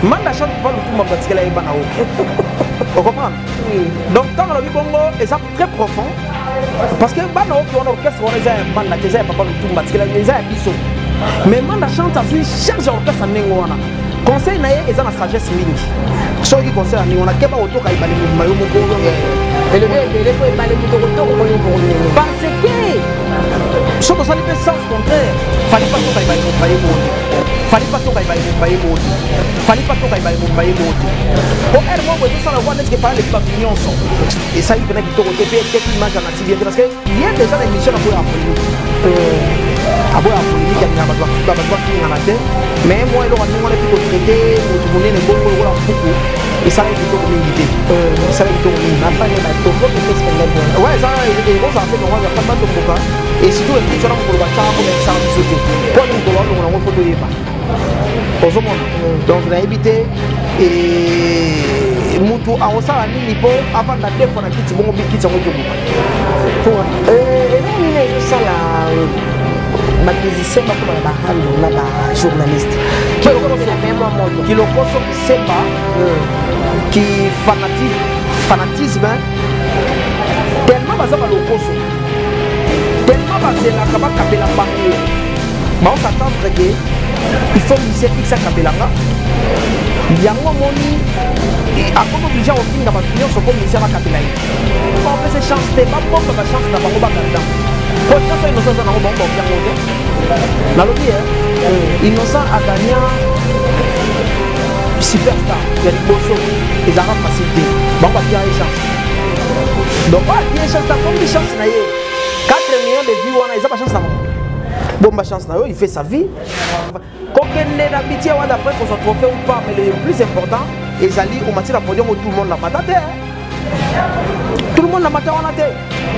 Manda chante pas le tout ma parce qu'elle est banao. Vous comprenez? Donc quand on a vu Bongo, c'est très profond. Parce que banao qui on orchestre on les a banda qui c'est pas le tout parce qu'elle les a biso. Mais Manda chante à vie chaque orchestre nengoana. Conseil naie et ça la sagesse mingi. Ce qui concerne on a qu'à pas autour quand il va les maillot moko. Et le gars il est pas mal autour parce que ce que ça lui fait sens contraire. Fallait pas tout quand il va les maillot. Fallait pas tout quand il va les maillot. Fallait pas tout quand il va les maillot. Au R moi vous ça la voix n'est-ce que pas les papillons sont. Et ça il venait qui te retourner quelques images en activité parce que il y a déjà des émissions à pouvoir abo ya politique ya bato bakinga na te mais moi eloko ndenge wana epiko traité motu monene bongo lokola mpuku esala kitoko mingi te esala kitoko mingi afane batombo pepesipengadi ouais ezala ekozala mpe nongo ya kamba tomboka et surtout epuis wana mokolo bacaka mpo esala biso te mpo ni mokolo walongo nango fo toyeba ozomona donc nayebi te mutu akosala nini mpo avanda te fo na kiti bongo bikiti yango tobuka eloko nini ezosala musicien bakoma na bahando na bajournaliste kilokoso kisemba ki fanatisme tellement baza balokoso tellement bazelaka bakabela bango baosatendre ke il faut musicien fixe akabelanga yango moni akomi oblige kofinga bato nyonso mpo musicien bakabela ye bapese chance te bapomba bachance na bango bagardan po chance ya innocent aza nango bango baokiango te nalobi innocent agagna superstar ya liboso ezalaka facile te bango batia ye chance donc oyo atia ye chance takombi chance na ye 4 millions de vie wana eza bachance na bango bomba chance na yo il fait sa vie kokende na bitie wana après qu'on soit trophée ou pas mais le plus important ezali au matière de podium tout le monde la matate tout le monde la matate wana te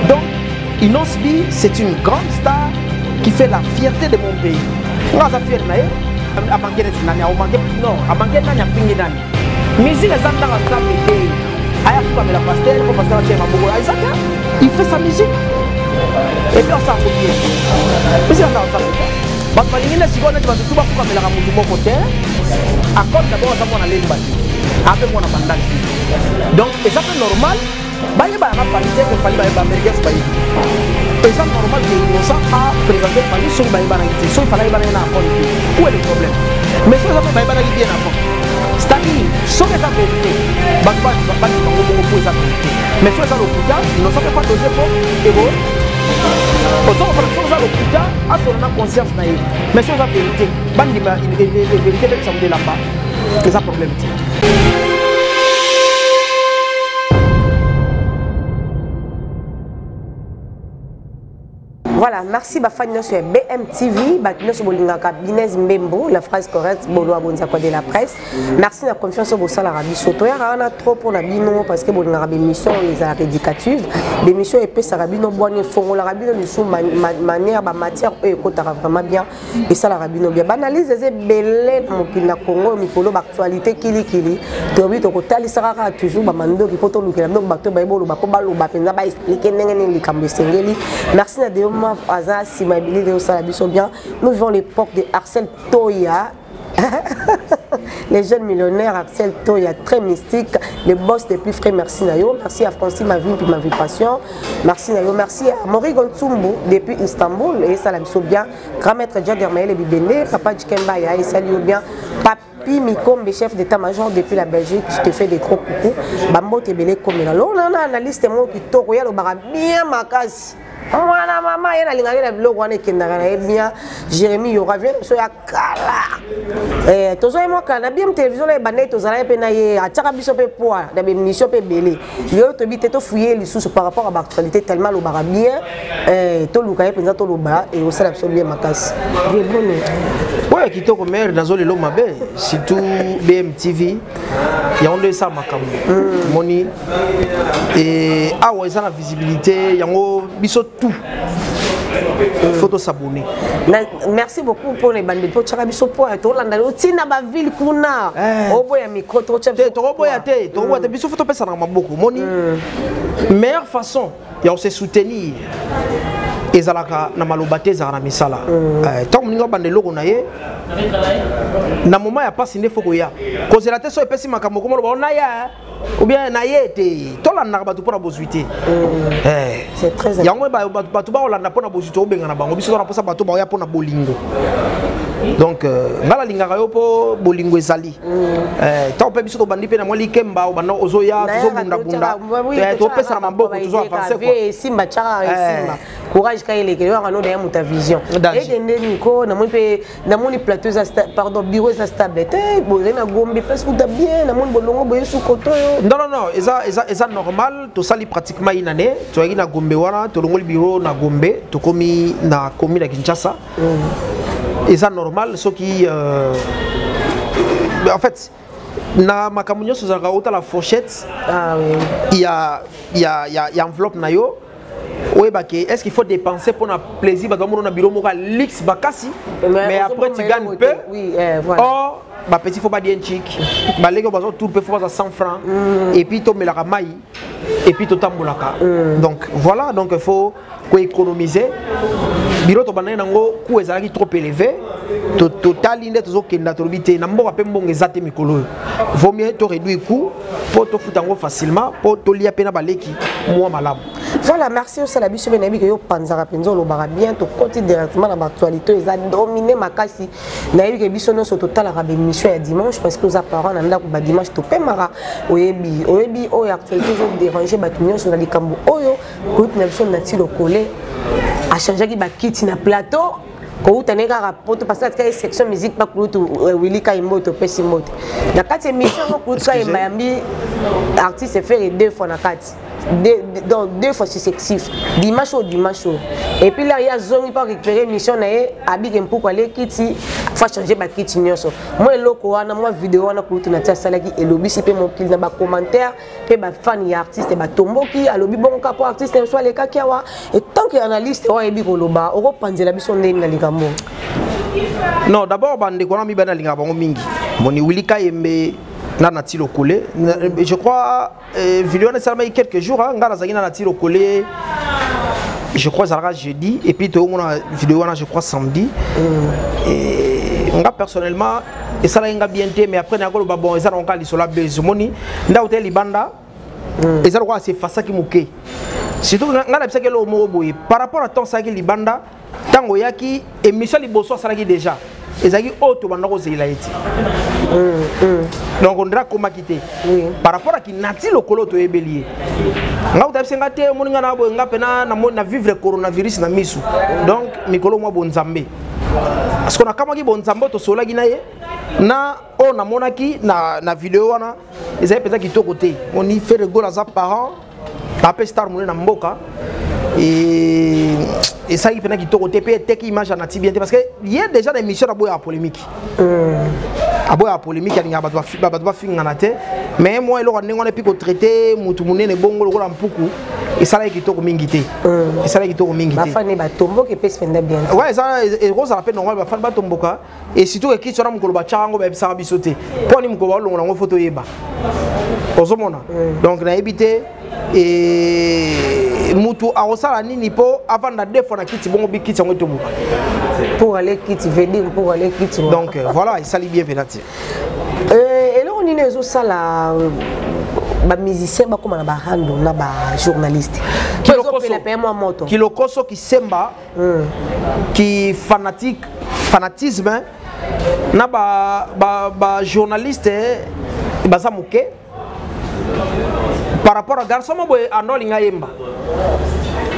donc Innocent Bi c'est une grande star qui fait la fierté de mon pays nga za fier na ye abange neti nani abange non abange nani apingi nani musique ezandaka nzambe te aya fukamela pasteur po pasteur atie maboko aizaka il fait sa musique et puis on s'en fout bien musique ezandaka nzambe te bato balingi nde sikoyo neti bato tu bafukamelaka motu moko te acorde d'abord aza mwana lemba te ape mwana bandaki donc eza mpe normal bayebana na fali te ke fali bayeba américain so bayebi eza normal ke innocent a présenté fali soki bayebanaki te soki fali ayebanaki na accord te où est le problème mais soki eza mpe bayebanaki bien avant c'est-à-dire soki eza vérité bato bandiki bango bongo mpo eza vérité mais soki eza lokuta innocent mpe patose mpo ebo ozokofana soki eza lokuta asola na conscience na ye mais soki eza vérité bandima vérité mpe bisango delamba eza problème te. Voilà, merci Bafani sur BMTV, Bakino Bolingaka, Binez Mbembo, la phrase correcte, Bolo Abonzakwa de la presse. Merci la confiance au Bossa l'Arabie Soto. Il y a trop pour la bino parce que Bolingara émission les rédicatives. L'émission épaisse Arabino Boigné Fongo l'Arabino nous sous manière matière et écoute vraiment bien et ça l'Arabino bien. Banalise les belé mon pina Congo Mikolo actualité kili. Tobi to kotali saraka toujours bamando qui poto lukela donc bato baibolo bakobalo bapenza ba expliquer ndenge ni likambo sengeli. Merci na de Aza Simabili de Osalabiso bien. Nous vivons l'époque de Arsène Toya. Les jeunes millionnaires, Axel Toya, très mystique. Les boss des plus frais, merci Nayo. Merci à Francis Mavin pour ma vie passion. Merci Nayo. Merci à Mori Gontsumbu depuis Istanbul. Et ça l'a bien. Grand maître Djadder Maël et Bibende. Papa Djikembaya et salut bien. Papi Mikombe, chef d'état-major depuis la Belgique. Je te fais des gros coucou. Bambo Tebele Komela. Là, on a un analyste qui tourne. Il y a bien ma case. Mwana mama yena lingaki na biloko wana ekendaka na ye bien Jérémy Yora vient so ya kala tozoye moka na bien télévision na ebandai tozala pe na ye atiaka biso pe poa na bémission pe belé yo tobi te tofuye lisusu par rapport à l'actualité tellement lobaka bien toluka ye penza toloba et osala biso bien makasi ouais kitoko maire dans le mabe surtout BMTV il y a onde ça makambo moni et awa ça la visibilité yango biso tout photo s'abonner. Merci beaucoup pour les bandes pour tchaka biso po to landa tina ba ville kuna oboya micro to tchaka to oboya te to oboya biso photo pesa na maboko moni meilleure façon ya on se soutenir ezalaka na malobate za na misala tant mninga bandelo ko na ye na moment ya passe ndefo ko ya kozela te so epesi makambo ko mo na ya ou bien na ye te tolanda ba tu pona bozuité c'est très important yango ba tu ba olanda pona bozuité obenga na bango biso na posa ba tu ba ya pona bolingo donc ngala lingaka yo po bolingo ezali tant pe biso to bandi pe na mwali kemba o banda ozoya tozo bunda to pesa na maboko tozo avancer quoi simba chara simba courage ka ile kele wana na muta vision et ndeni ko na moni plateau za pardon bureau za stable te boze na gombe parce que bien na moni bolongo boye sous koto yo non eza normal to sali pratiquement une année to yaki na gombe wana to longoli bureau na gombe to komi na commune ya Kinshasa eza normal ce qui en fait na makamunyo so za la fourchette il y a enveloppe na yo. Oui, est-ce qu'il faut dépenser pour un plaisir? Parce que na bureau moka lix bakasi, mais après tu gagnes peu. Oui, voilà. Or, petit faut pas dire un chic. Les gars, tout peut faire 100 francs. Et puis tu mets la maille. Et puis tu tambolaka. Donc voilà, donc il faut économiser. Bureau to banana ngo coût ezalaki trop élevé. Total inde tozo kenda to bité na mboka pe mbongo ezate mikolo. Vaut mieux to réduire coût pour to futango facilement pour to lia pena baleki moi malamu. Voilà, merci au Salabi Benabi que yo panzara penzo lo bara bien to côté directement dans l'actualité ils a dominé makasi na yebi que biso no so total arabe émission ya dimanche parce que za parents na ndako ba dimanche to pemara oyebi o ya actualité zo déranger batunyo sur la likambo oyo ko na biso na ti lo collé a changer ki ba kiti na plateau ko utaneka rapport parce que la section musique pas kutu Willy Kaimoto pesi moto na kati émission ko kutu Kaimbi artiste faire deux fois na kati deux fois successifs dimanche et puis là il y a zone pas récupérer mission na ye abik pour aller kiti faut changer ba kiti nyonso moi loko wana moi vidéo wana kutu na tia salaki elobi si pe mon pile na ba commentaire pe ba fan ya artiste ba tomboki alobi bon ka pour artiste soit les kakiawa et tant que analyste wa ebi koloba oko panzela biso ndeni na likambo non d'abord bande ko na mi bana linga bango mingi moni Willy Kayembe na tilo collé je crois vidéo na seulement quelques jours ngala zagina na tilo collé je crois ça sera jeudi et puis to mona vidéo na je crois samedi et nga personnellement et ça nga bien té mais après na ko ba bon ça on ka lisola bezomoni nda hotel libanda et ça quoi c'est face qui muké surtout nga na bisaka lo mo boye par rapport à ton ça qui libanda tango yaki émission liboso ça qui déjà ezaki auto bandako zela eti donc on dira comment quitter par rapport à qui nati lokolo to ebelier nga utabsenga te moninga na bo nga pena na vivre coronavirus na misu donc mikolo mwa bonzambe parce qu'on a kama ki bonzambe to sola gi na ye na on a monaki na vidéo wana ezali peza kitoko te on y fait rigolo à sa parents tapé star mona na mboka et ça il qui te peut qui image na bien parce que il y a déjà des émissions à polémique à polémique il y a ba finga na te mais moi il on est plus traité mutu munene bongo lokola mpuku et ça là qui to mingi te et ça là qui to mingi te ba fane ba tombo que peut se faire bien ouais ça et rose rappelle normal ba fane ba tomboka et surtout qui sera mukolo ba chango ba bisa bisote pour ni mukolo longa ngo photo yeba ozomona donc na éviter et mutu arosala nini po avant da deux fois na kiti bongo bikiti ngo tobuka pour aller kiti vedir pour aller kiti donc voilà il s'allie bien venati et là on est les sala ba musicien ba comme na ba rando na ba journaliste qui lokoso qui semba qui fanatisme na ba journaliste bazamuke par rapport à garçon mo boy anolinga yemba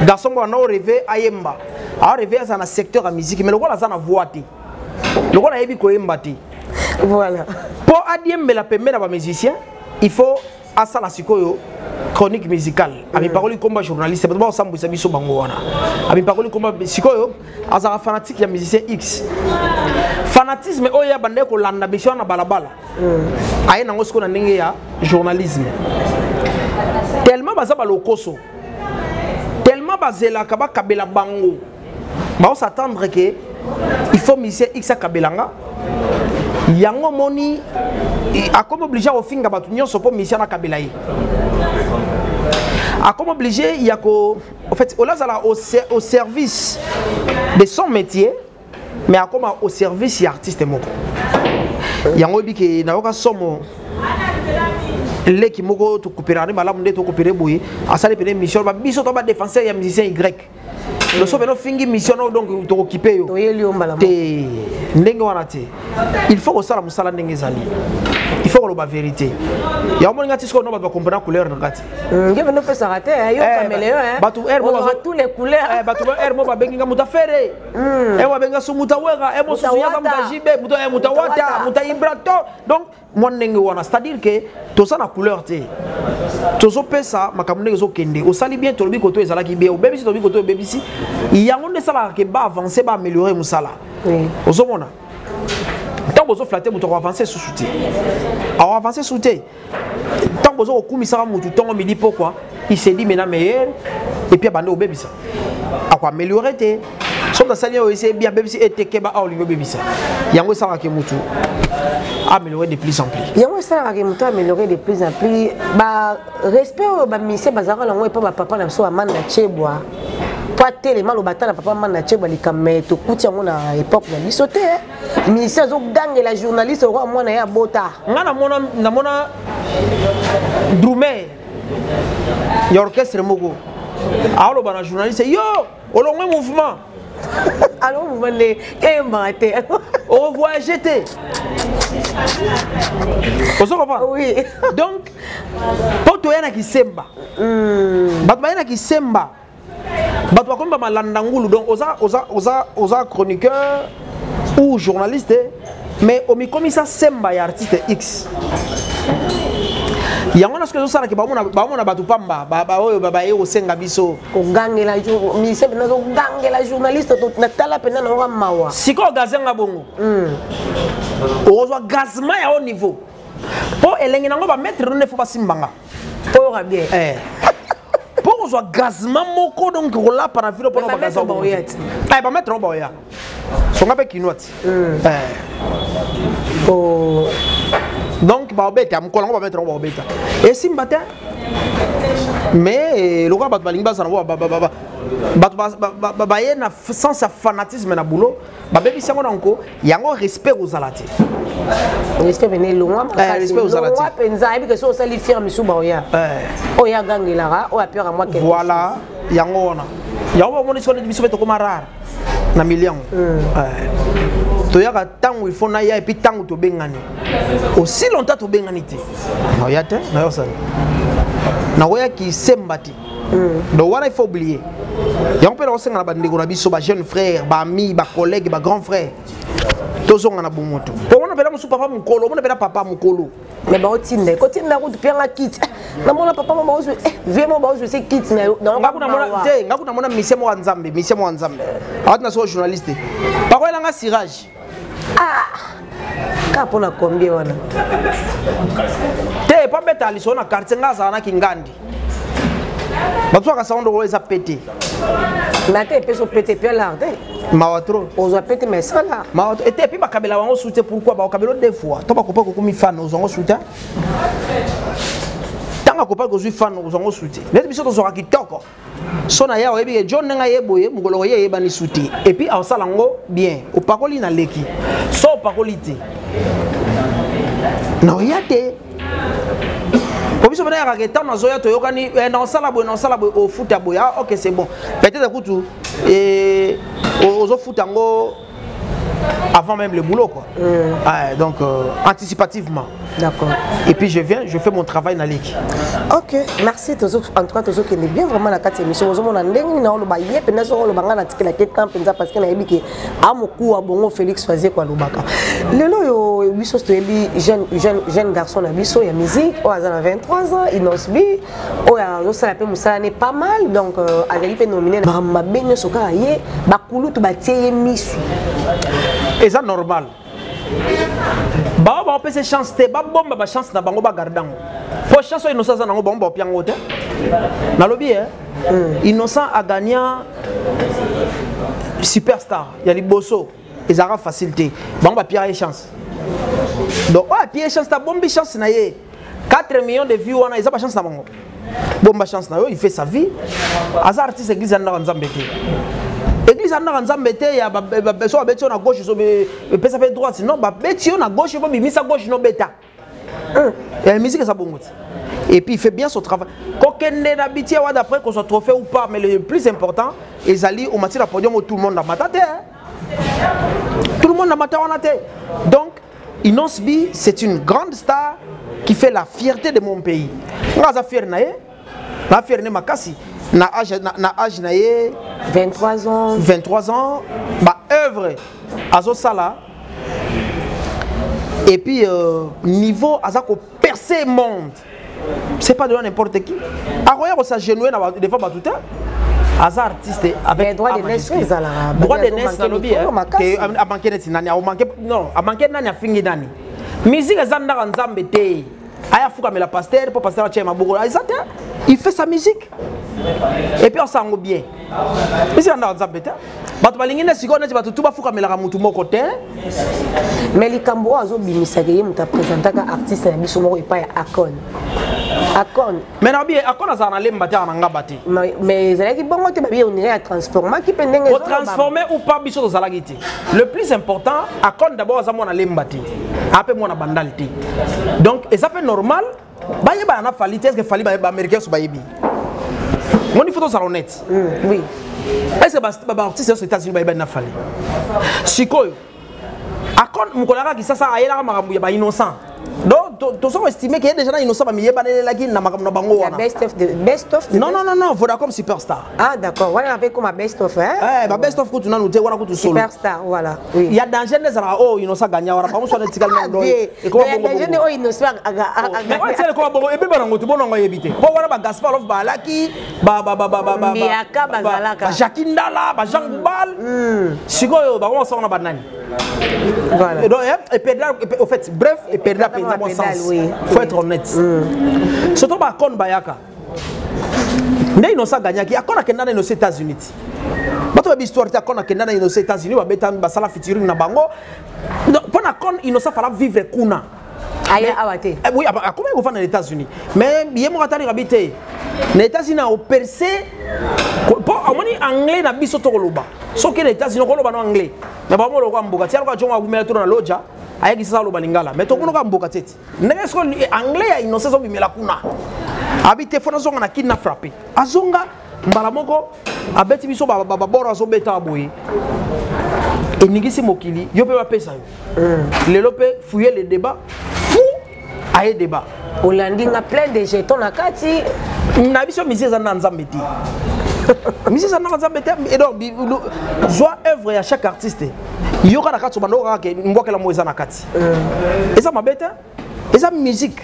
garçon mo no rêver ayemba a rêver ça na secteur à musique mais le quoi ça na voix ti le quoi na yebi ko yemba ti voilà pour adiembe la pembe ba musicien il faut asa la sikoyo chronique musicale ami parole comme journaliste pas ensemble ça biso bango wana ami parole comme sikoyo asa fanatique ya musicien X fanatisme oya bande ko landa mission na balabala aye nango siko na ndenge ya journalisme tellement baza balokoso tellement bazela kaba kabela bango ba on s'attendre que il faut musicien X a kabelanga yango moni a comme obligé au finga batu nyonso po musicien na kabela yi comme obligé, il y a qu'au en fait, au service de son métier, mais comme au service de l'artiste. Il y a un peu de somme. Les qui m'ont coupé la main, to coupé bouillie, à ça dépend mission. Biso to ba défenseur ya musicien Y. Le so beno fingi mission donc to occuper yo. Te ndenge wana te. Il faut que ça la musala ndenge zali. Il faut que la vérité. Ya mo ngati sko no ba comprendre couleur ngati. Ngebe no pesa raté yo caméléon hein. Batu air mo ba tous les couleurs. Batu air mo ba benga muta fere. Mo benga su muta wega, mo su ya muta jibe, muta wata, muta imbrato. Donc moi ndenge wana, c'est-à-dire que tout ça na couleur te. Tozo pesa makamune zo kende. O sali bien to lobi koto ezala ki bien. O baby si to lobi koto baby si. Il y a un de ça qui va avancer, va améliorer musala. Au sommet. Tant que vous flattez, vous allez avancer sous soutien. Alors avancer sous soutien. Tant que vous avez commissaire mon tout temps, on me dit pourquoi. Il s'est dit maintenant meilleur. Et puis abandonner au baby ça. À quoi améliorer te. Sauf dans ça il y a bien baby si était keba au niveau baby ça. Il y a un ça qui mutu. Améliorer de plus en plus. Il y a un ça qui mutu améliorer de plus en plus. Bah respect bah monsieur bazara la moi pas papa na so amanda chebwa. Pas tellement le bâtard na papa manda chebwa li kamé to kuti yango na époque na bisoté. Ministère zo gangue la journaliste roi moi na ya bota. Nga na mona Droumé. Ya orchestre moko. Alors bana journaliste yo, au long mouvement. Alors vous venez et m'arrêter. Au revoir j'étais. Vous comprenez? Oui. Donc pour toi yana ki semba. Batba yana ki semba. Batba comme ba landangulu donc oza chroniqueur ou journaliste mais au micomisa semba ya artiste X. Yango na ce que zo sala ki ba mona batu pamba ba oyo ba ye osenga biso ogange la jour ministère na zo gange la journaliste to na tala pena na wa mawa siko gazenga bongo ozo gazma ya au niveau po elenge nango ba mettre ne faut pas simbanga po ra bien pour ozo gazma moko donc rola para vilo pour ba gazma bongo ay ba mettre ba ya songa pe kinwati oh donc ba obeta mkola ngo ba mettre ngo obeta et simbata mais le gars bat balinga ça na ba yena sans sa fanatisme na boulot ba bebi sango nanko yango respect aux alati respect bene loin respect aux alati penza ebi que so sali firme sou ba oya oya gangelara o a peur à moi quelque voilà yango ona yango moni so de biso beto comme rare na million toyaka tango il faut na ya et puis tango to bengani aussi longtemps to bengani te na ya te na yo ça na oya ki sembati donc voilà il faut oublier yango pe na osenga na bandeko na biso ba jeune frère ba ami ba collègue ba grand frère tozonga na bomoto po wana pela musu papa mukolo mona pela papa mukolo mais ba otinde ko tinda ko tupia kit na mona papa mama ozo vraiment ba ozo se kit na donc ngakuna mona te ngakuna mona misemo wa nzambe awat na so journaliste pa ko elanga sirage ka pona combien wana te pa beta liso na quartier ngaza na kingandi batwaka sa ndo eza pété na te peso pété pe là mawatro ozo pété mais ça là mawatro et puis ba kabela wango soute pourquoi ba kabelo deux fois to ba kopa ko mi fan ozo soute tanga kopa ko fan ozo soute net biso to zo kitoko sona ya oyebi ke John nga yeboye mugolo ye yeba ni soute et puis en salango bien o pakoli na leki so pakoli te na oyate Comme si on a regardé dans Zoya Toyokani, dans Salabo, au foot à Boya, ok c'est bon. Peut-être que et aux foot avant même le boulot quoi. Donc anticipativement. D'accord. Et puis je viens, je fais mon travail dans l'équipe. Ok, merci tous en tout cas tous qui est bien vraiment la quatrième émission. Nous on a ndenge na lo baye pena so lo banga na tikela ke temps penza parce que na yebi ke amoku abongo Félix Fazier kwa lobaka. Lelo yo biso to yebi jeune garçon na biso ya musique, o azana 23 ans, Inosbi, o ya zo sala pe musala ne pas mal donc azali pe nominé na mabene soka ye bakulu to batie misu. Et ça normal. Ba ba pese chance te ba bomba ba chance na bango ba gardango. Pour chance innocent na ngo bomba piango te. Na lobi innocent a gagné superstar. Il y a les bosso. Ils aura facilité. Bango ba pierre chance. Donc pierre chance ta bombe chance na ye. 4 millions de vues on a ils a pas chance na bango. Bomba chance na yo, il fait sa vie. Azar artiste église na nzambe te. Église na nzambe te ya ba so abeti na gauche so be pesa pe droite non ba beti na gauche ba bimisa gauche no beta. La musique ça bon. Et puis il fait bien son travail. Kokende na biti wa d'après qu'on soit trophée ou pas, mais le plus important, ezali au matière podium tout le monde na matate. Tout le monde na matate. Donc Inosbi, c'est une grande star qui fait la fierté de mon pays. Ngaza fier na ye, na fier ne makasi, na âge na ye 23 ans. 23 ans, ba œuvre azo sala. Et puis niveau azako percer monde. C'est pas de n'importe qui. Aroya ko s'agenouiller na des fois ba tout Azar artiste avec droit de naissance droit de naissance na lobi que a manqué net nani a manqué non a manqué nani a fingi nani musique ezanda nzambe te aya fuka mais la pasteur pour pasteur chema boko il fait sa musique et puis on s'en bien musique ezanda nzambe te bato balingi na siko neti bato tuba fuka melaka mutu moko te mais likambo azo bimisaka ye muta présentaka artiste na biso moko epa ya Akon. Mais nabi Akon azana na lemba te na ngabati. Mais zalaki bongo te babi on irait transformer qui pendenge. Pour transformer ou pas biso to zalaki te. Le plus important Akon d'abord azamo na lemba te. Après moi na bandal te. Donc et ça fait normal ba yeba na fali te est-ce que fali ba américain so ba yebi. Mon il faut ça honnête. Oui. Est-ce que ba artiste aux États-Unis ba yeba na fali. Sikoyo. Akon mukolaka ki sasa ayela makambu ya ba innocent. Donc, tu as estimé qu'il y a des gens qui ne sont pas mis na bango wana. Best of. Non, Vodacom Superstar. Ah d'accord, voilà avec comme best of hein. Eh, best of tu nous wana kutu solo. Superstar, voilà. Oui. Il y a danger les ara oh innocent gagna wana pas so na tikal même do. Et comment bongo. Il y a danger oh innocent mais ouais c'est quoi bongo e be bango tu bongo yebite. Po wana ba Gaspar of Balaki ba Miaka bazalaka. Jakindala ba Jean Goubal. Sikoyo ba on na banani. Voilà. Et perdre au fait bref et perdre dans mon sens. Il faut être honnête. Surtout ba Akon bayaka. Ndé innocent gagnaki Akon akenda na aux États-Unis. Bato ba histoire ta Akon akenda na aux États-Unis ba beta ba sala featuring na bango. Pour Akon innocent fala vivre kuna. Aya awate. Oui, comment il va dans les États-Unis. Mais bien mo atali rabité. Les États-Unis ont percé pour amoni anglais na biso to koloba. So que les États-Unis koloba no anglais. Mais ba mo lo kwa mboka tiaro kwa jonga kumela to na loja. Ayaki sasa lo balingala. Mais to kuno ka mboka tete. Ndenge so anglais ya innocent so bimela kuna. Habité fona zonga na kidna frappé. Azonga mbala moko abeti biso ba bora so beta boyi. Et ningisi mokili yo pe ba pesa yo. Lelo pe fouiller les débats. Aye débat. Olandinga plein de jetons na kati. Na biso misé za nzambe ti. Misé za nzambe ti et donc joie œuvre à chaque artiste. Yoka na kati bando ka ke mbokela mo eza na kati. Eza mabete, eza musique.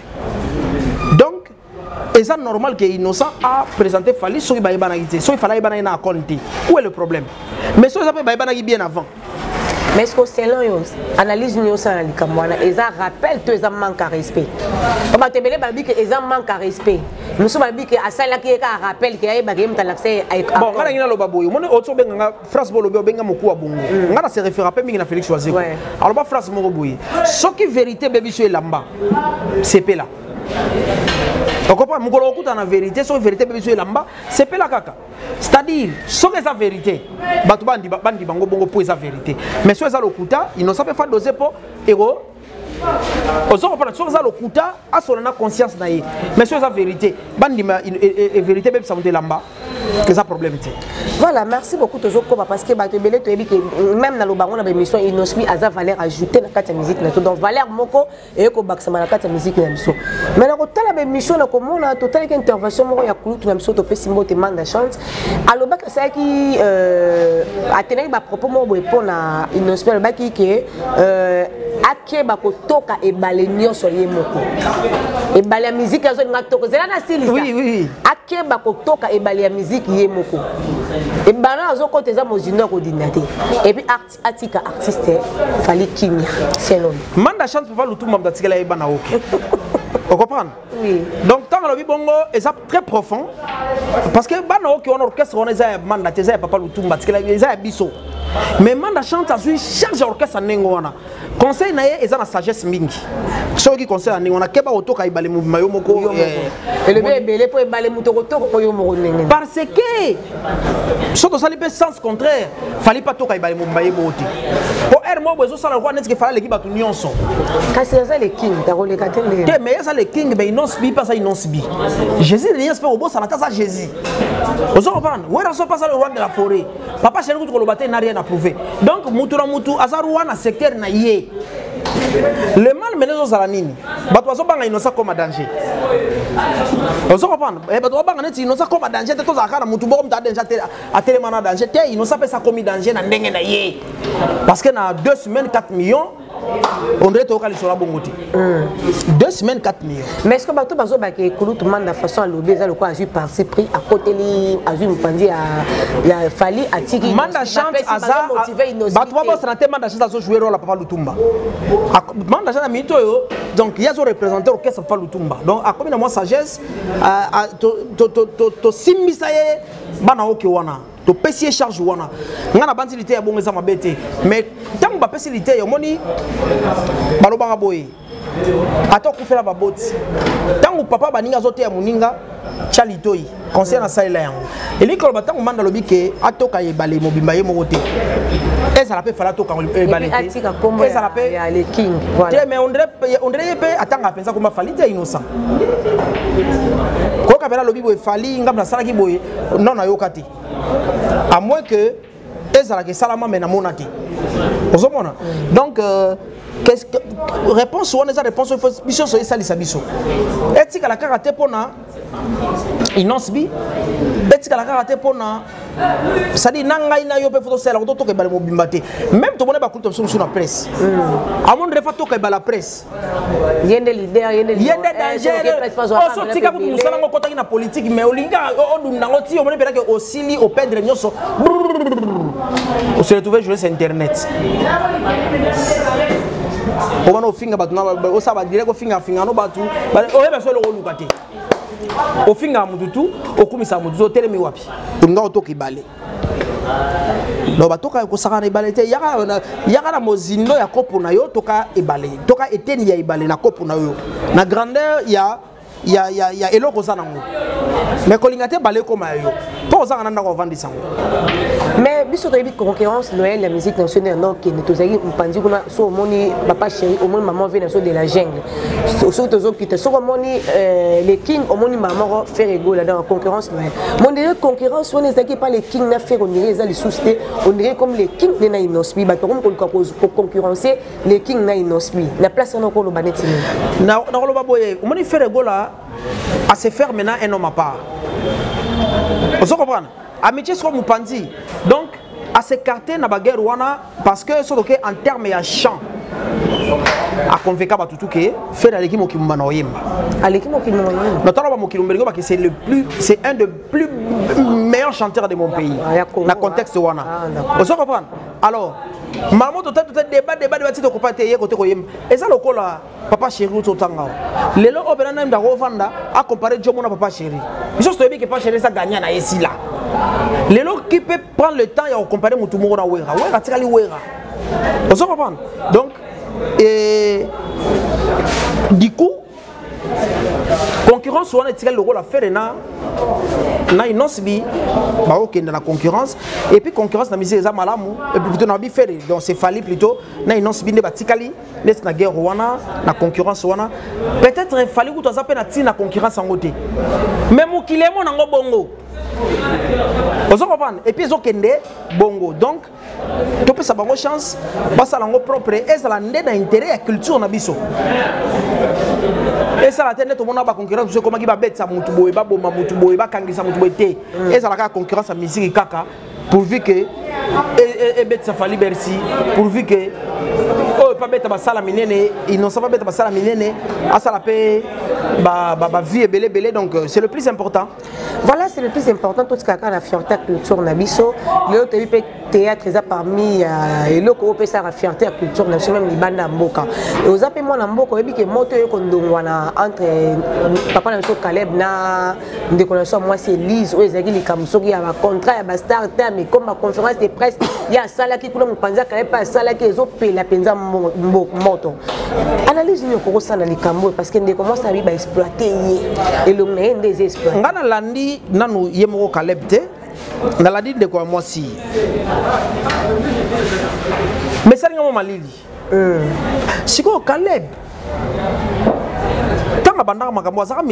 Donc eza normal que innocent a présenté Fali so ba yebana gité. So il fallait yebana na compter. Où est le problème? Mais so ça peut ba yebana bien avant. Mais est-ce que selon yo analyse nous ça na likamwana eza rappel to eza manque à respect. On va te belé babi que eza manque à respect. Nous sommes babi que asala ki ka rappel que ay bagé mta l'accès ay. Bon, ngana ngina lo baboyo. Mon auto benga phrase bolo benga moku wa bongo. Ngana se réfère rappel mingi na Félix Choisir. Alors ba phrase mo boyi. Ce qui vérité baby so elamba. C'est là. On comprend, mon gros la vérité, sur la vérité, c'est pas la caca. C'est-à-dire, sur la vérité, bandi bango bongo pour la vérité. Mais sur la lokuta, ils ne savent pas doser pour héros. Aux autres, sur la lokuta, à son conscience naïe. Mais sur la vérité, bandi et vérité, même ça me lamba. C'est ça problème. Voilà, merci beaucoup Tozoko parce que même dans le baron de l'émission, il nous a une valeur ajoutée dans la musique. Donc, valeur moko et que Baksama la musique. Mais dans la émission, on a total intervention, il y a tout le monde qui a demande de chance. Alors, c'est qui a tenu ma propos pour na innocent le baki qui ake bakotoka e balenyo so yemoko e bale musique azo ngatoka zela na style oui ake bakotoka e bale musique yemoko e bana azo koteza mozino coordinateur et puis atika artiste Fali Kimia c'est non manda chance pour le tout monde d'atikela e bana ok. Vous comprenez? Oui. Donc, tant que le bongo est très profond, parce que bana ok on orchestre on est manda teza papa le tout batikela est biso. Mais manda chante à une charge orchestre nengoana. conseil na ye eza na sagesse mingi soki conseil ani on a keba otoka ibale mobimba yo moko et le bébé pour ibale mutoko toko yo moko ndenge parce que soto sali pe sens contraire fallait pas toka ibale mobimba ye boti po er mo bezo sala kwa netike fallait l'équipe batu nyonso kasi eza le king takole katende te mais eza le king mais non sbi pas ça non sbi Jésus ne pas au boss à la casa Jésus ozo comprendre ouais raso pas ça le roi de la forêt papa chéri ko lobate n'a rien à prouver donc mutu na mutu azaruwa na secteur na ye le mal mené aux alanini bato bazo banga innocent comme danger ozo comprendre bato banga neti innocent comme danger te to zakana mutu bo comme danger a tellement na danger te innocent pe ça comme danger na ndenge na ye parce que na 2 semaines 4 millions on dirait que sur la bongoti 2 semaines 4 millions mais est-ce que bato bazo ba ke kulu tout monde de façon à lobby ça le quoi a eu par ses prix à côté li a eu mpandi ya fali atiki manda chante aza bato ba boss na te manda chante azo jouer rôle papa Lutumba manda chante minute yo donc il y a zo représenter orchestre papa Lutumba donc a combien de mois sagesse to simisa ye bana oke wana to pesier charge wana ngana bantilité ya bongo za mabete mais tango ba pesilité yo moni balobanga boye ato kufela baboti tango papa baninga zote ya muninga chalitoi conseil na salela yango eliko ba tango manda lobike atoka yebale mobimba ye mokote eza la pe fala toka yebale eza la pe ya le king voilà mais on dirait pe atanga pensa kuma falite innocent ko kabela lobi boye fali ngam na sala ki boye non na yokati à moins que ezala ke salama mais na monati ozomona donc qu'est-ce que réponse on eza réponse biso so esalisa biso etika la karaté pona inosbi etika la karaté pona sadi nangai na yo pe photo sela ko to ke bale mobimba te même to bona ba kulto sur la presse amon refa to ke bala presse yende leader yende danger so tika ko musala ngo kota na politique mais olinga odunda ngo ti o mona pera ke osili o perdre nyoso on se retrouve jouer sur internet o bana ofinga batu na o saba direct ofinga no batu o hebe so lo lukate ofinga mututu okumisa mututu telemi wapi nga otoki bale lo batoka ko saka na ibale te yaka na mozindo ya kopo na yo toka ibale toka eteni ya ibale na kopo na yo na grandeur ya eloko sana ngo mais kolinga te bale koma yo to saka na ndako vandi sango mais biso to yebi concurrence Noël la musique nationale donc ne tozaki mpandi kuna so moni papa chéri au moins maman vient so de la jungle so tozo kite so moni les king au moni maman faire égale dans la concurrence Noël mon dirait concurrence on est pas les king na faire on dirait ça les sousté on dirait comme les king na inospi ba comme ko concurrencer les king na inospi la place on ko lo baneti na ko ba boye on moni faire égale à se faire maintenant un homme à part vous comprenez amitié sur Mupandi donc à s'écarter na baguerre wana parce que surtout que en termes ya chant a convaincu ba tutu que faire avec mokimba na oyemba avec mokimba na oyemba notamment mokilumba parce que c'est un des plus meilleurs chanteurs de mon pays na contexte wana vous comprenez alors maman tout débat de tito ko paté ye côté ko yemba et ça lokola papa chéri tout tanga lelo obenana nda ko vanda a comparer jomo na papa chéri biso to yebi que papa chéri ça gagne na yesi là lelo qui peut prendre le temps et comparer mutumo na wera tikali wera vous comprenez donc et du coup concurrence on est tiré le rôle à faire na inosbi ba okenda na concurrence et puis concurrence na misé za malamu et puis plutôt na bi faire donc c'est fallait plutôt na inosbi ne batikali net na guerre wana na concurrence wana peut-être il fallait que tu as na tina concurrence en côté même okilemo na ngo bongo vous comprenez et puis ils ont kende bongo donc tu peux savoir chance basa lango propre et ça la ndé na intérêt à culture na biso et ça la tête tout le monde ba concurrence comment qui va bête ça mutu boy ba bomba mutu boy ba kangisa mutu boy té et ça la concurrence à musique kaka pourvu que et bête ça fali bercy pourvu que oh pas bête ba sala minene ils n'ont pas bête ba sala minene à ça la paix vie belé, donc c'est le plus important. Voilà, c'est le plus important. Tout ce qui a la fierté culture nabiso, le théâtre est parmi et le co ça la fierté culture nationale même libanda mboka. Et aux appels moi mboka et que moto kondongwana entre papa na so Caleb na ndeko moi c'est Lise ou ezaki li kamsoki ya ba contrat ya ba star mais comme ma conférence de presse ya sala ki kuna mpanza Caleb pas sala ki ezo pela penza moto. Analyse ni ko ça na likambo parce que ndeko moi ça bi ba exploiter et le né des exploits. Ngana landi nanu yemoko Caleb te na landi ndeko moi si. Mais ça ngamo malili. Siko Caleb tanga bandaka makambo azaka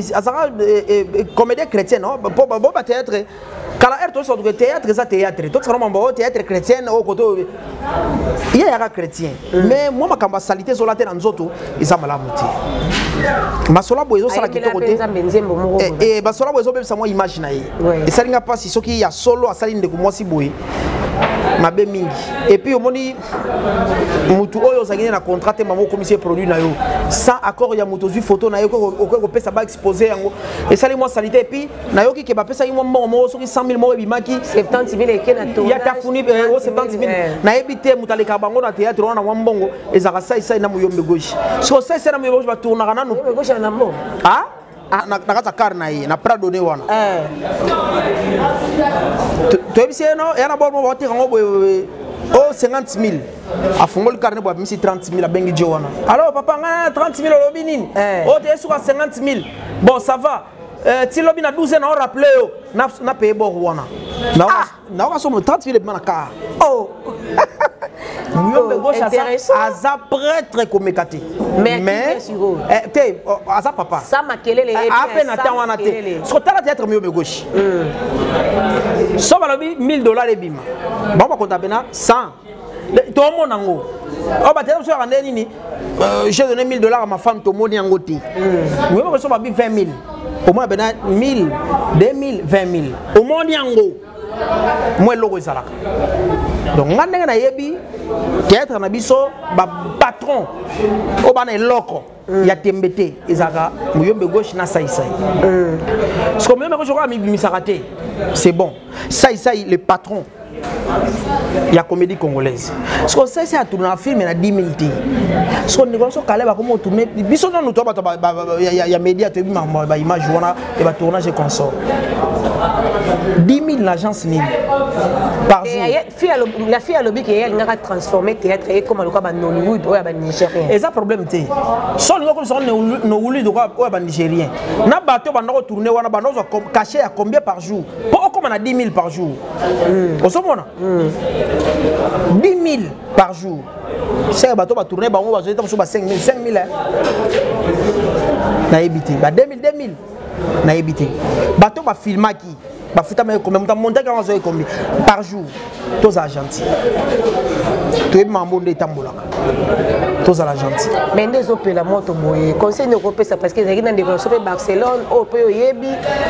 comédien chrétien non bo ba théâtre kala to so que théâtre ça théâtre to vraiment bo théâtre chrétien au côté il y a chrétien mais moi makambo salité sur la terre nzoto izamala muti masola boezo sala kitoko te et basola boezo bebisa moi image na ye et ça linga pas si soki ya solo asali ndeko mwasi boye mabe mingi et puis omoni mutu oyo zangine na contrat te mamo commissaire produit na yo sans accord ya mutu zu photo na yo ko pesa ba exposer yango et ça moi salité et puis na yo ki ke ba pesa yo mo soki 100 000 mo bimaki 70 000 eke na to ya tafuni 70 000 na ebité mutaleka bango na théâtre wana mwambongo ezaka sai na muyombe gauche so sai na muyombe gauche ba tourna na no gauche na mbo na kata karna ye na prado ne wana to ebisi no yana bo mo wote ngo boye o 50 000 afungoli karne bo misi 30 000 abengi jowana alors papa nga 30 000 lobi nini o te suka 50 000 bon ça va ti lobi na 12 na on rappeler yo na paye bo wana na ka so mo 30 000 bana ka Muyombe gauche aza prêtre comme kate mais te aza papa ça makelele a peine attend wana te so tala théâtre muyombe gauche so balobi $1000 ebima ba ko konta bena 100 to monango o ba théâtre so rande nini j'ai donné $1000 à ma femme to moni yango te muyombe gauche so ba bi 20 000 au moins bena 1000 2000 20 000 au moni yango moi logo ezalaka donc ngandenge na yebi théâtre na biso ba patron o bana eloko ya tembete ezaka muyombe gauche na sai parce que muyombe gauche ko mi bimisaka te c'est bon sai le patron ya comédie congolaise parce que ça c'est à tourner un film na 10 000 t parce que ndiko so Caleb comme tourner biso non to ba ya média to ba image wana et ba tournage consort 10 000 l'agence ni par jour la fille à lobby qui elle n'a transformé théâtre et comme le cas Nollywood ou ba nigérien et ça problème té so ngo so Nollywood ou ba nigérien na bato ba ndako tourner wana ba ndozo caché à combien par jour pour comme on a 10 000 par jour on so mona 10 000 par jour c'est bato ba tourner ba ngo ba zo ba 5 000 na éviter ba 2 000 na éviter bato ba filmaki ba futa mais combien monter quand on combien par jour tous argentins tout mambo de tambola tous argentins mais des opéra moto boye conseil européen ça parce que il y a des consommés Barcelone au pays yebi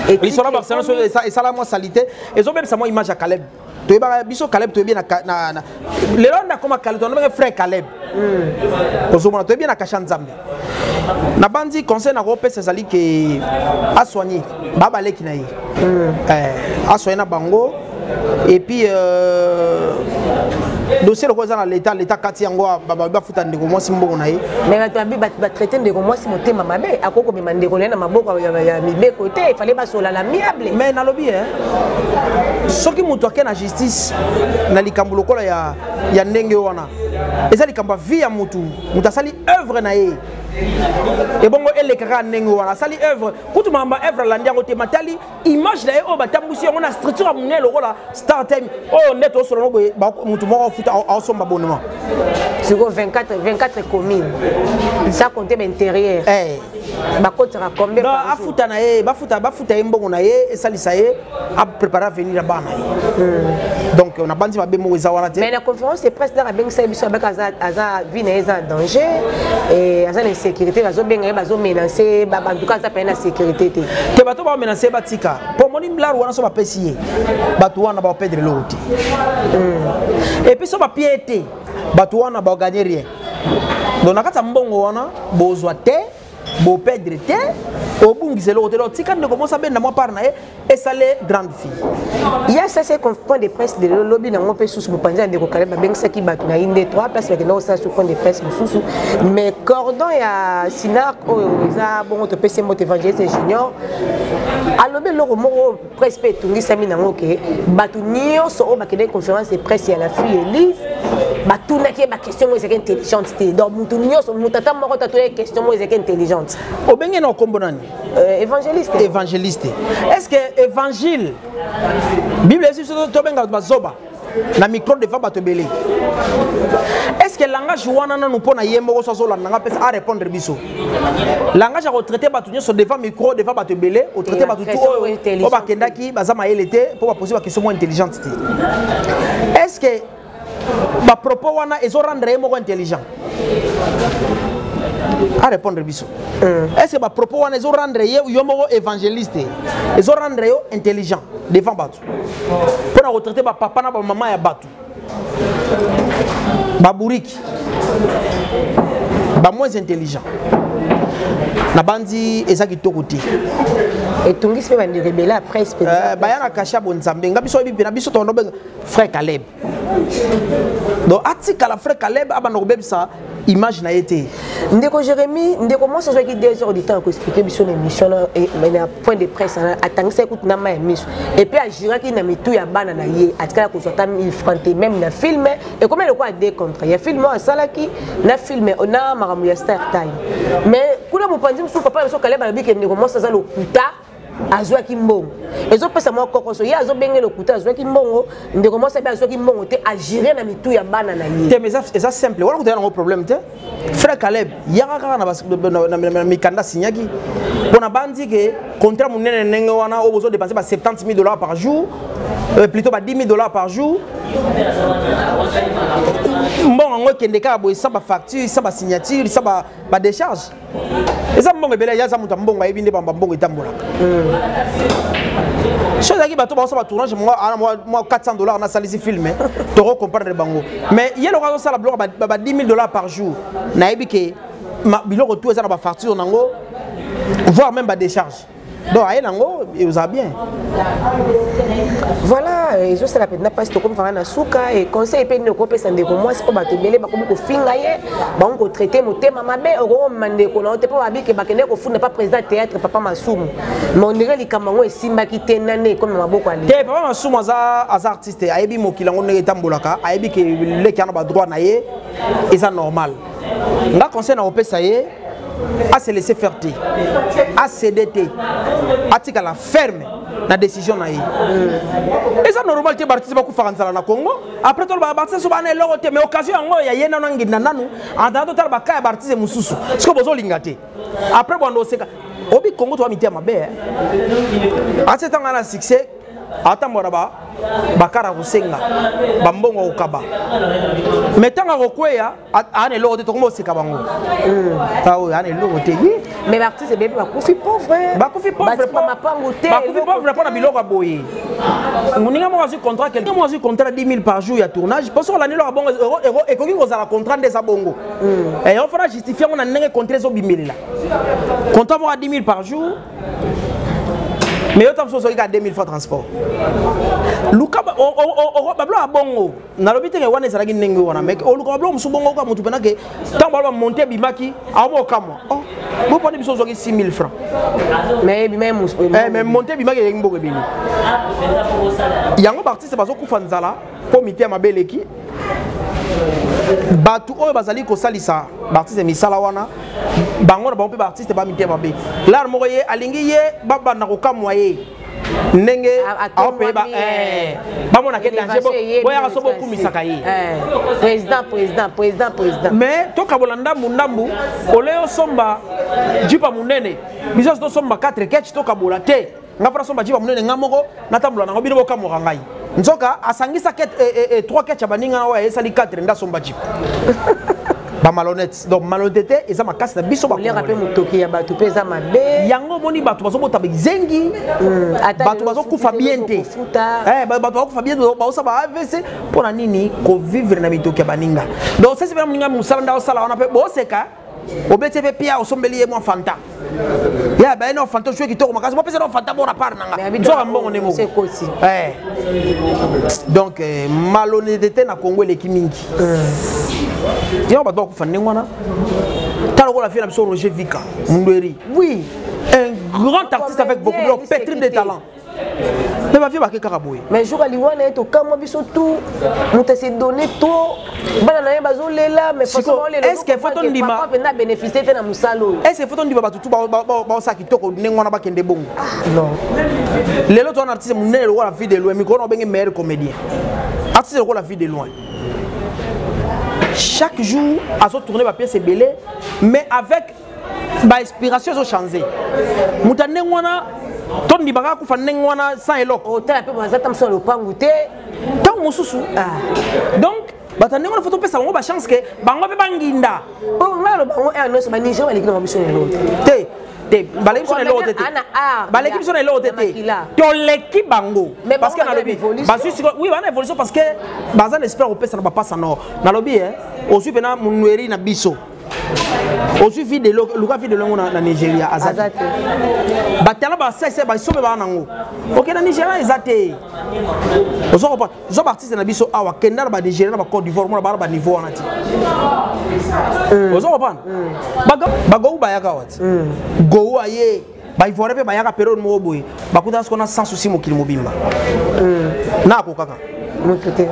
et ils sont là Barcelone et ça la moi salité et ont même ça moi image à Caleb tu ba biso Caleb tu bien na le long comme Caleb ton même frère Caleb ozomona tu bien na Kashanzambe na bandi conseil na européen c'est ali que a soigner baba leki na yi a soigner na bango et puis dossier le quoi dans l'état kati yango ba futa ndeko mwasi mbongo na ye mais ba traiter ndeko mwasi motema mabe akoko me mandeko na maboko ya mibeko te il fallait ba sola la miable mais na lobby soki mutu akena justice na likambo lokola ya ndenge wana eza likambo vie ya mutu asali œuvre na ye et bon elle lekaka ndenge wana asali œuvre kutu mamba œuvre la ndiango te matali image na ye o batambusi yango na structure munene lokola star time o neto solo no boye mutu moko futa asomba abonnement sur 24 communes ça compte l'intérieur ba kotera combien par jour afuta na ye bafuta mbongo na ye esalisa ye a préparer à venir là-bas donc on a bandi mabe mo ezawana te mais la conférence c'est presque là ben ça biso avec aza vie na eza danger et aza na sécurité bazo benga bazo menacer ba en tout cas ça peine la sécurité te bato ba menacer batika pour moni mlaru wana so ba pesier bato wana ba perdre l'autre et puis so ba piété bato wana ba gagner rien donc nakata mbongo wana bozwa te bo perdre te au bungise le hôtel tika ne commence à ben na moi par na et ça les grandes filles il y a ça c'est point de presse de lobby na ngopé sous bopanza de ko kaleba ben ça qui bat na inde 3 places avec no ça sur point de presse sous mais cordon ya sinar o za bon to pc mot évangéliste junior a lobby lo mo presse pe tungi sami na ngoke batu nyonso o bakede conférence de presse ya la fille Elise batu na ki ba question mo ezeke intelligente donc mutu nyonso mutata moko tatoye question mo ezeke intelligente o benge na kombo nani évangéliste est-ce que évangile bible est sur to benga bazoba na micro devant bato belé est-ce que langage wana na nous pona yembo ko so la nga pesa à répondre biso langage à retraiter bato nyonso devant micro devant bato belé au traiter bato tout o bakendaki bazama elete pour poser ba question mo intelligente est-ce que ba propos wana ezo rendre yembo intelligent à répondre biso est-ce que ba propos wana ezo rendre yombo évangéliste ezo rendre yo intelligent devant bato pour na retraiter ba papa na ba maman ya bato ba buriki ba moins intelligent na bandi ezaki tokuti et tungisi ba ndi rebelle après ba yana kasha bonzambe ngabiso bibi na biso tondo frère Caleb donc atika la frère Caleb abana kobebisa image na été ndeko Jérémy ndeko moi ça soit qui 2 heures du temps pour expliquer biso l'émission et na point de presse atangisa écoute na ma émission et puis agira qui na mitu ya bana na ye atika ko sota 1000 francs même na film et comment le quoi des contrats il y a film salaki na film on a maramu ya Star Time mais kuna mopanzi musu papa biso Caleb na biki ndeko moi ça le kuta azwa kimbongo ezo pesa mo kokoso ya azo bengele okuta azwa kimbongo ndeko mo sabe azwa kimbongo te agir na mitu ya bana na ye te mais ça simple wala kutana un problème te frère Caleb yaka na mikanda signaki pona bandi ke contrat munene nenge wana o besoin dépenser ba $70,000 par jour plutôt ba $10,000 par jour mbongo ngo kendeka boy sa ba facture sa ba signature sa ba décharge eza mbongo ebele ya za mutu mbongo ayebinde ba mbongo etambola chose qui bato ba so ba tournage moi $400 na salisi film to comprendre bango mais yelo ka so sala bloc ba $10,000 par jour na ebike biloko tout eza na ba facture nango voire même ba décharge donc aïe nango et vous a bien voilà je sais la peine n'a pas ce comme faire na souka et conseil pe ne ko pesa ndeko moi c'est pas ba tebele ba ko finga ye ba on ko traiter mo tema mabe o mande ko na te pas abi ke ba kene ko funda pas président théâtre papa Masumu mais on dirait likambango esimba ki tenane comme maboko ali te papa Masumu za artiste ayebi mokilango ne tambolaka ayebi ke le kana ba droit na ye et ça normal nga conseil na opesa ye à se laisser faire thé, à CDT, à la ferme la décision na yi. Et ça normal que l'artiste va faire en na Congo. Après tout l'artiste va aller l'autre mais occasion ngo ya yena nangi nananu en dehors de ba ka artiste mususu. Ce que bozo lingate. Après bondo seka obi Congo to amité mabe. À cet temps là succès atambora bakara kusenga bambongo ukaba metanga kokweya ane lote to komo seka bango tawo ane lote mais l'artiste bébé bakufi pauvre pas mapango te bakufi pauvre pas na biloko boye muninga mo azu contrat quelqu'un mo azu contrat 10,000 par jour ya tournage parce que l'année lo bongo euro et koki kozala contrat ndesa bongo et on fera justifier on a ndenge contrat zo bimelela contrat mo 10,000 par jour mais autant so ka 2,000 francs transport luka bablo abongo na lobite ke wana ezalaki ndenge wana mec o luka bablo musubongo ka mutu penake tant ba monter bimaki amo kamwa oh bo poni biso zoki 6,000 francs mais même mais monter bimaki yengi mboko bini yango artiste bazo kufa nzala po mité mabeleki batu oyo bazali ko salisa artiste misala wana bango na ba mpe artiste ba mité mabe là moko ye alingi ye baba na ko kamwa ye ndenge aope ba bamona ke danger boya ka sobo kumisaka ye président mais to kabolanda mundambu oleyo somba jipa munene biso to somba 4 catch to kabola te ngafra somba jipa munene ngamoko natambula nango bino bokamoka ngai nzoka asangisa 3 catch baninga wa esali 4 nda somba jipa ba malhonnête donc malhonnêteté eza makasi na biso ba ko rappeler mutoki ya batu pesa mabe yango moni batu bazo bota bezengi batu bazo kufa bien te batu bazo kufa bien ba osa ba AVC pona nini ko vivre na mitoki ya baninga donc ça c'est vraiment ninga musala nda osala wana pe boseka obete pe pia osombeli moi fanta ya ba eno fanta jouer kitoko makasi mo pesa no fanta bona par nanga zo mbongo nemo donc malhonnêteté na Congo leki mingi ya ba donc fande ngwana talo ko la fille na biso Roger Vika Mundweri oui un grand artiste avec beaucoup de pétri de talent. Mais ma vie va quelque chose. Mais je crois que l'Iwan est au camp, biso tout, nous te s'est donné tout. Banana bazo lela, mais forcément les. Est-ce que faut on dire ma? On a bénéficié de la musalo. Est-ce que faut on dire ba tout ba ça qui toko n'engwana ba kende bongo? Non. Les autres artistes mon né la vie de loin, micro on bengi meilleur comédien. Artiste la vie de loin. Chaque jour à se tourner papier c'est belé, mais avec ba inspiration ont changé. Mutane ngwana ton di baka ku fanne ngwana sans eloko. Hôtel a peu bazata mso le pangoute. Tant mususu. Donc batane ngwana photo pesa bango ba chance que bango pe banginda. Oh ngalo bango e anonce ba Niger ba lekina ba biso eloko. Te ba l'équipe sur eloko tete. Ba l'équipe sur eloko tete. To l'équipe bango parce que na lobi. Ba suis oui ba na évolution parce que bazan espère au pesa na ba passe nord. Na lobi aussi pena Mundweri na biso. Aussi vie de Luka vie de l'homme na Nigeria azate. Batala ba ça ba sobe ba nango. OK na Nigeria ezate. Ozo pas. Zo artiste na biso awa kenda ba Nigeria na ba Côte d'Ivoire mo ba niveau wana ti. Ozo pas. Ba go ba yaka wat. Go aye. Ba Ivoire pe ba yaka période mo boy. Ba kuta skona sans souci mo kilimo-bimba. Na ko kaka. Motote.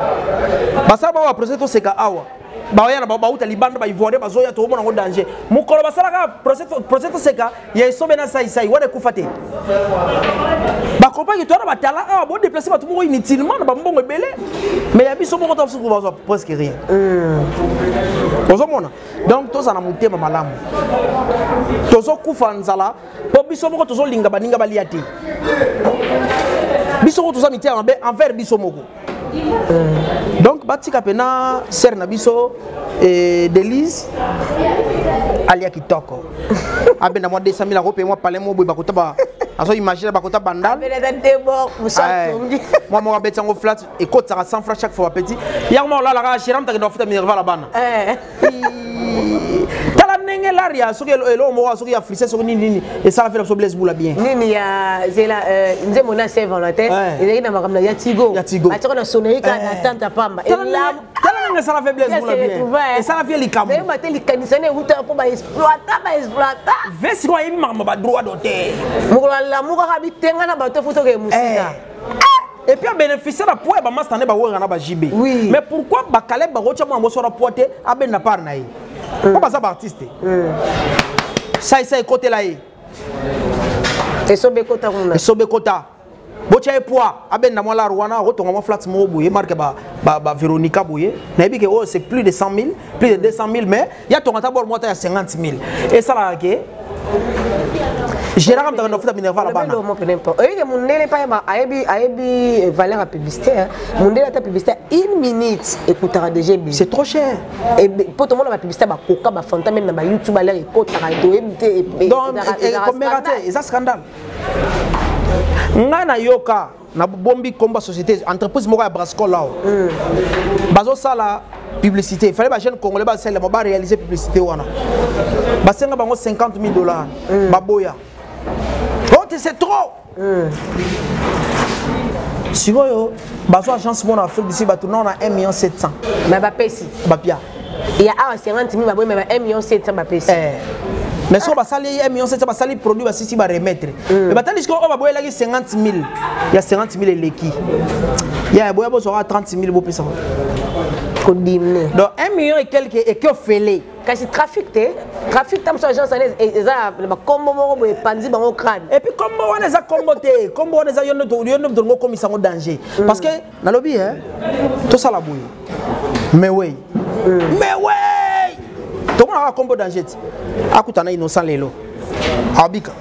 Ba sa ba wa procès to seka awa. Baoyana bauta libanda ba ivoire bazoya to mona ngo danger mukolo basala ka procès seka ya isombe na sai wade kufate ba compagnie to na batala a bo déplacer ba tout mo inutilement ba mbongo belé mais ya biso mo ko to suku bazo presque rien ozo mona donc to sana mutema malamu tozo kufa nzala po biso mo ko tozo linga baninga baliati biso ko toza mitia envers biso moko. Donc batika pena ser na biso Delise alia kitoko abenda mo 200 000 euros moi parler mo boy bakota ba aso imaginer bakota bandal moi mo abeta ngo flat et cote 100 francs chaque fois petit hier moi là la chiram ta do futa minerva la bana tala nenge l'aria so que elo mo so que ya frissé so nini et ça va faire so blesse boula bien nini ya zela nze mona Saint Valentin et na makamna ya tigo atiko na sonnerie ka tanta pamba et là tala ça va faire blesse boula bien et ça va faire likamo mais maté likanisane uta po ba exploiter vesi ko yimi makamba ba droit d'auteur mukola muka ka bitenga na bato photo ke musika. Et puis, bénéficier de la poids, oui. Mais pourquoi Bakaleb Barocha m'a montré la poids à Ben Napar naï? Pourquoi ça artiste? Ça est côté là. Et Sobekota. Et Sobekota. Bocha et poids à Ben Namola Rwana, retourne mon flat moboué, marque Véronica Bouye. Naïbi que c'est plus de 100 000, plus de 200 000, mais il y a ton tabord moi, il y a 50 000. Et ça là, ok? Gérard dans notre minerva la bana. Et mon nez pas aébi valeur à publicité. Mon nez la publicité 1 minute écoutera déjà. C'est trop cher. Et pour tout le monde la publicité ba coca ba fanta même na YouTube aller écoutera de donc comme raté et ça scandale. Ngana yoka na bombi combat société entreprise moko ya Brasco là. Bazo sala publicité, il fallait que les jeunes congolais réaliser publicité wana. Basenga bango $50 000. Baboya. Oh, c'est trop. Si vous avez agence en Afrique d'ici, on a 1 700 000. Mais Bapesi. Bapia. Il y a 50 000, mais 1 700 000 Bapesi. Mais si on va salir 1 700 000, les produits va remettre. Mais tandis qu'on va boire 50 000, il y a 50 000 l'équipe. Il y a 30 000 pour ça. Donc 1 million et quelques et que fait kasi trafic tam so agence et ça combo mo pandi bango crâne et puis combo on les a comboté combo on les a yono de comme ça en danger parce que na lobby tout ça la bouille mais oui tout on a combo danger akutana innocent lelo abika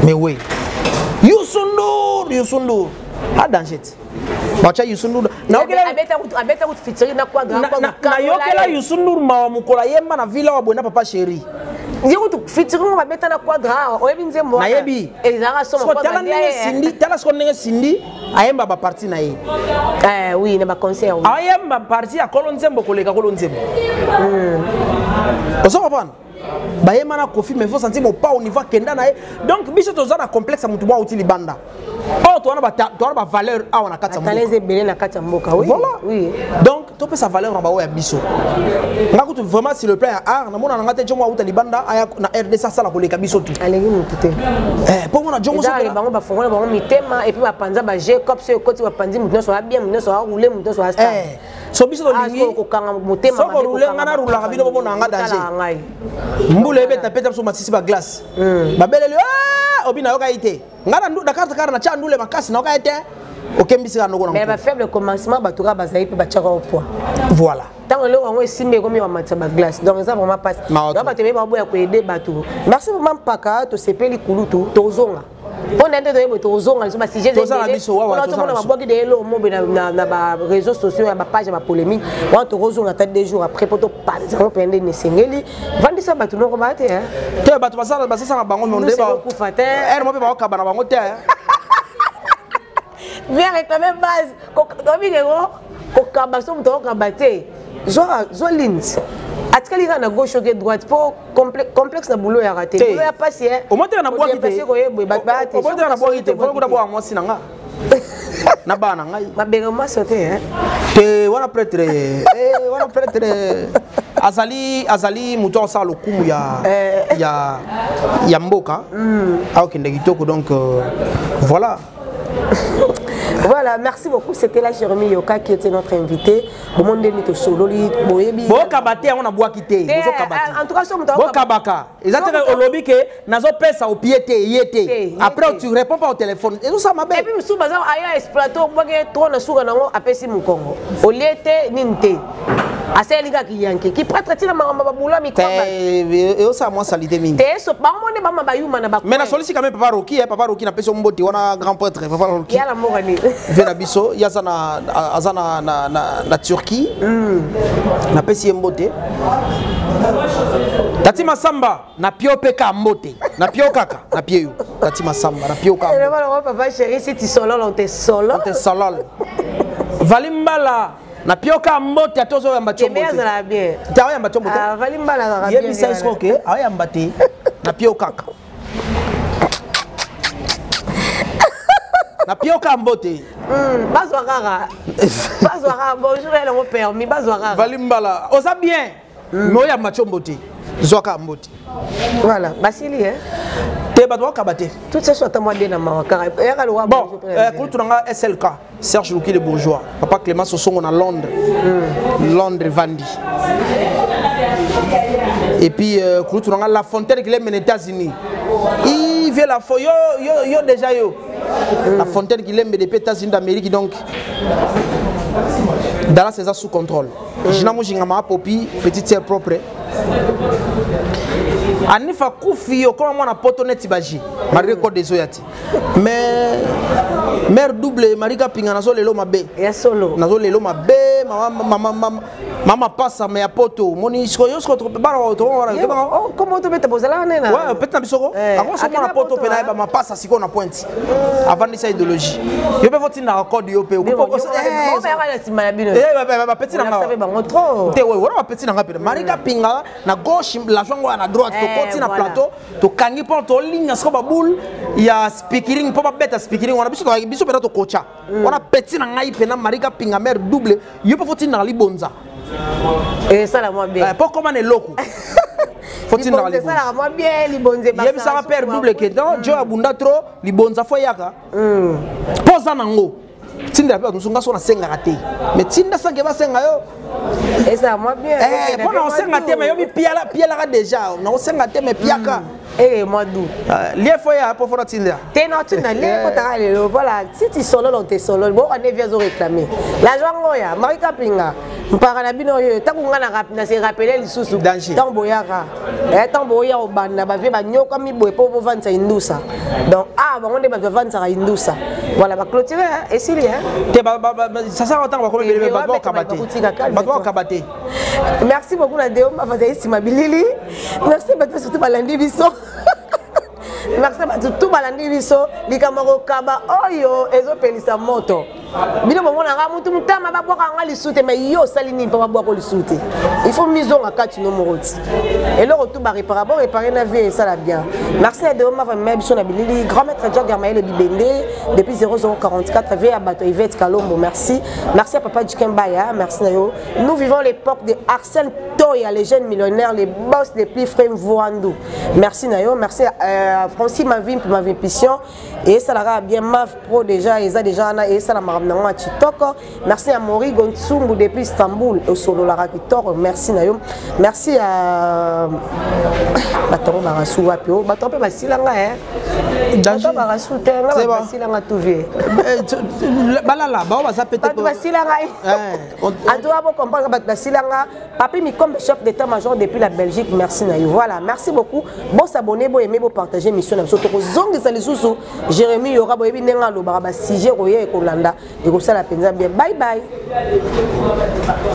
mais oui Youssou a danger. Bacha Youssou Ndour na abeta ku fitiri na kwa grand na yokela Youssou Ndour ma mukola yemba na villa wa bona papa chéri Yéro tu featuring va mettre na quadra o yebi nzembo na yebi ezanga somo kwa tala Cindy tala ce qu'on est Cindy ayemba ba parti na ye oui na ba concert ayemba parti ya kolonzembo koleka kolonzembo on s'en comprend bayema na Kofi mais faut sentir mon pas au niveau kenda na ye donc biso toza na complexe mutu ba uti libanda oh toi on a valeur a on a kata mboka talez belé na kata mboka oui voilà oui donc to pe sa valeur na ba ya biso ngakutu vraiment sur le plan art na mona ngate jomo uta libanda aya na RD ça la koleka biso tout alengi mutute pour mona jomo so bango ba fongola bango mitema et puis ba panza ba Jacob so koti ba panzi mutu so bien mutu so rouler mutu so asta so biso to lingi ko kanga mutema so ko rouler ngana roula kabino bomona nga danger mbule beta peta so matisi ba glace ba belele obina yoka ite ngana ndu dakata kana cha ndule makasi na yoka ite okembisika ndoko na mais ba faible commencement ba tuka ba zaï pe ba tchaka au poids voilà tant le on simbe comme wa matsa ba glace donc ça vraiment passe donc ba te ba boya ko aider bato merci vraiment paka to sepeli kulutu to zonga on a des tozonga les si j'ai na ba réseaux sociaux ba page ba polémique on te rozonga tête des jours après pour to panza on pende ne sengeli vandi ça ba tuno ko ba te te ba to ba ça bango monde ba ku fate er mo be ba ka bana bango te viens réclamer base ko bingego ko ka ba so mto ka ba te zo lins atkali na gauche ou droite pour complexe na boulot ya raté boulot ya passer au moins na bois kité au moins na bois kité faut ko bois moi sinanga na bana ngai mabenga moi sauter te wana prêtre wana prêtre azali muto sa lokumu ya mboka au kende kitoko donc voilà. Voilà, merci beaucoup. C'était la Jérémy Yoka qui était notre invité. Bon, monde est solo. Bon, kabate, on a bois quitté. En tout cas, bon, kabaka. Exactement, au lobby que nazo pesa au pied yété. Après, tu réponds pas au téléphone. Et tout ça, ma belle. Et puis, sous bazar, aya exploité, on voit que trop na souga nango apesi mukongo. Au liete ninte. Asa liga ki yanke. Qui prêtre tina mama babula mi kwa. Et ça, moi, salité mingi. Te so, ba monde mama bayuma na ba. Mais na solisi quand même Papa Roki na pesi mboti wana grand prêtre Papa Roki. Ya la morani. Verabiso, yazana na Turquie, na pesi mbote. Tati Masamba na pio peka mbote, na pio kaka, na pio. Tati Masamba na pio kaka. Papa chéri, si tu solo, on te solo. On te solo. Valimbala na pio ka mbote atozo ya mbacho mbote. Bien ça bien. Ta ya mbacho mbote. Ah valimbala na bien. Yebi sai skoke, aya mbate na pio kaka. Na pio ka mbote. Bazwakara. Bazwakara bonjour elle on permis bazwakara. Valimbala. Oza bien. Mais ya mbacho mbote. Zwaka mbote. Voilà, basili hein. Te badwa kabate. Tout ça soit à moi de na mawakara. Bon, quand tu as SLK, Serge Louki le bourgeois, Papa Clément Sosongo à Londres. Londres Vandi. Et puis quand tu as La Fontaine qui est aux États-Unis. Il vient la fois yo déjà yo. La Fontaine qui est des États-Unis d'Amérique donc. Dans la saison sous contrôle. Je n'ai pas popi petite sœur propre. Anifa kufi comme moi na poto net baji. Marie ko desoyati. Mais mère double Marika pinga nazo lelo mabe. Ya solo. Nazo lelo mabe mama passa mais poto moni sko yo sko trop baro to ora. Comment tu mets poser là nena? Ouais, peut-être bisoko. Avant so na poto pe na ba ma passa siko na pointe. Avant de sa idéologie. Yo pe voti na record yo pe. Ba petit na nga. Te ouais, ba petit na nga pe. Marika pinga na gauche la jongo na droite to côté na plateau to kangi pour to ligne sko ba boule ya speaking pour ba beta speaking on a biso pe to kocha. On a petit na ngai pe na Marika pinga mère double. Yo pe voti na libonza. Et ça la moi bien. Pas comme un loko. Faut-il dans les ça la moi bien libonze ba. Yebi ça père double que dans Joe abunda trop libonza fo yaka. Posa nango. Tinda pe musunga so na senga raté. Mais tinda sange ba senga yo. Et ça moi bien. Bon on senga te mais yo bi piala déjà. On senga te mais piaka. Eh moi dou. Lié fo ya pour fora tinda. T'es non tu na lié ko ta le voilà si tu solo on te solo bon on est vieux réclamer. La joie ya Marika pinga. Mpaka na bino yo takunga na se rappeler lisusu. Tambo yaka. Tambo ya obanda ba vie ba nyoka mi boye po vanza indusa. Donc ah ba on de ba vanza indusa. Voilà, va clôturer, hein, et c'est hein. Ça sert autant qu'on kabaté. Merci beaucoup, Nadeo, Mabilili. Merci surtout Balandi Bisso. Merci tout Balandi Bisso. Likamaro Kaba, Oyo, Ezo Pelisa Moto. Bino mona ramutu mutama babwaka nga lisute mais yo salini pa babwaka lisute. Il faut mise en akati no moroti. Et le retour ba réparer na vie ça la bien. Merci à Deoma va même sur na bilili grand maître John Garmaël Bibende depuis 0044 vie à bateau Yvette Kalombo merci. Merci à papa Djikembaya, merci na yo. Nous vivons l'époque de Arsène Toya, les jeunes millionnaires, les boss des plus frères Voandou. Merci na yo, merci à Francis Mavim pour ma vision et ça la bien Mav Pro déjà et ça déjà na et ça la merci à Mori Gontsumbu depuis Istanbul au solo la Rakitor merci Nayo merci à Batoro Barasu Wapio Batoro Basilanga Batoro Barasu Tenga Basilanga Touvé Balala ba va ça peut-être Basilanga a doit comprendre Basilanga papi mi comme chef d'état-major depuis la Belgique merci Nayo voilà merci beaucoup bon s'abonner bon aimer bon partager mission na surtout zongi za lisusu Jérémy Yora bo ebi nenga lo ba sujet royer ko landa et comme ça la peine bien bye bye.